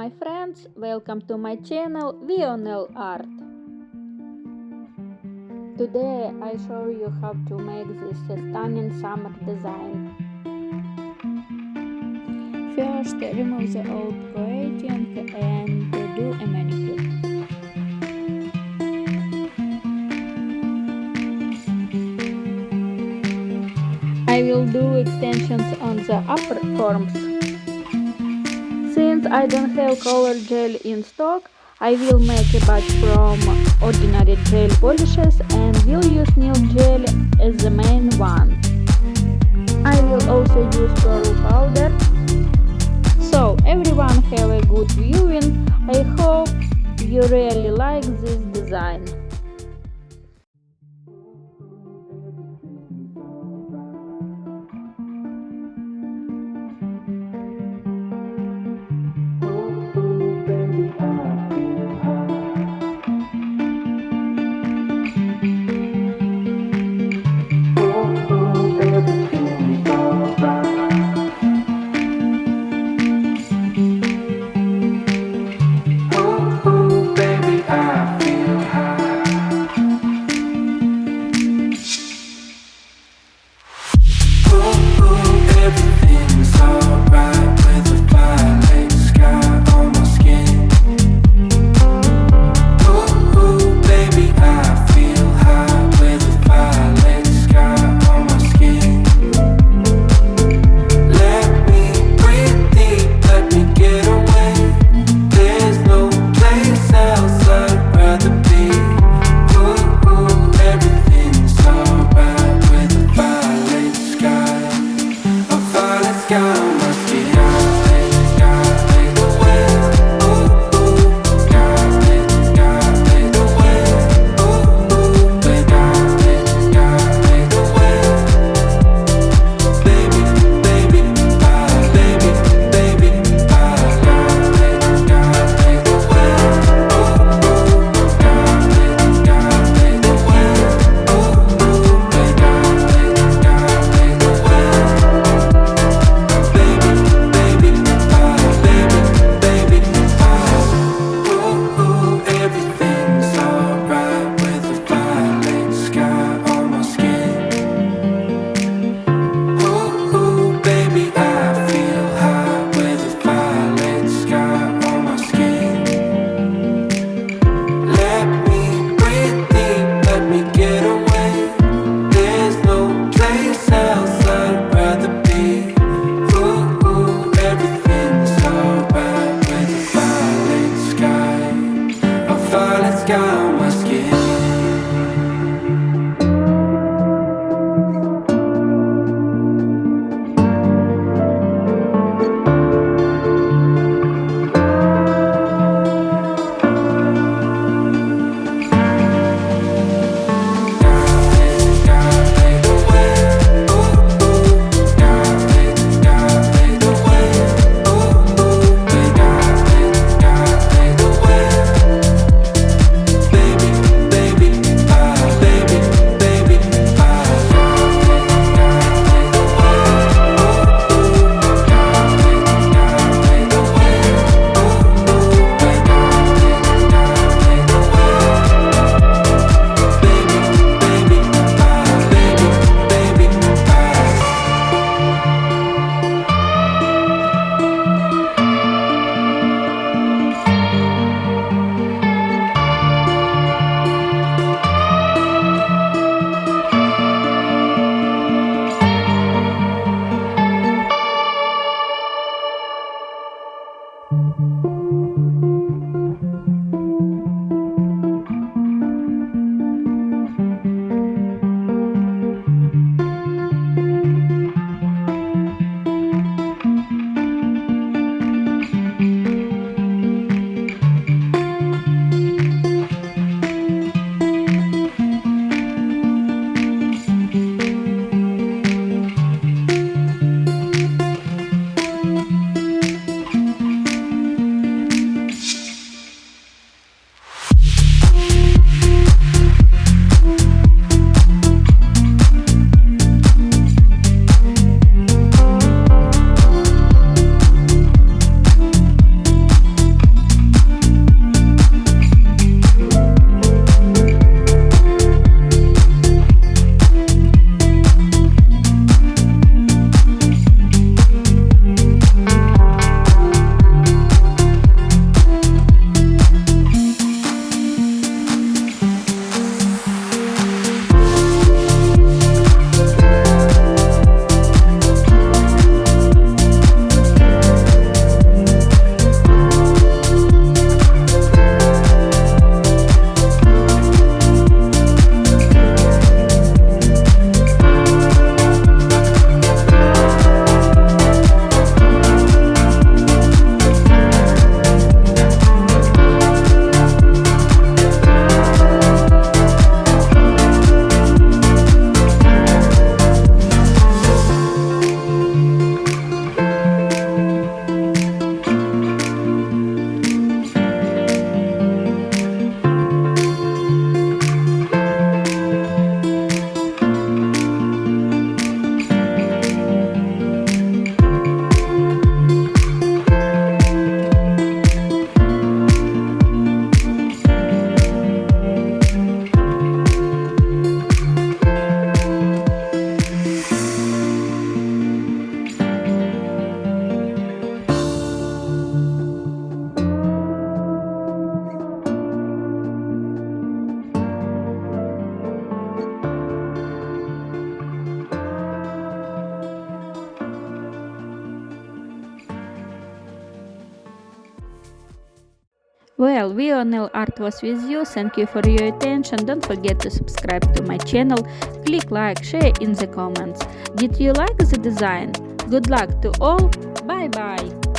my friends, welcome to my channel NAILART. Today I show you how to make this stunning summer design. First, remove the old coating and do a manicure. I will do extensions on the upper corners. Since I don't have color gel in stock, I will make a batch from ordinary gel polishes and will use nail gel as the main one. I will also use pearl powder. So everyone have a good viewing. I hope you really like this design. Well, NAILART was with you. Thank you for your attention. Don't forget to subscribe to my channel. Click like, share in the comments. Did you like the design? Good luck to all. Bye bye.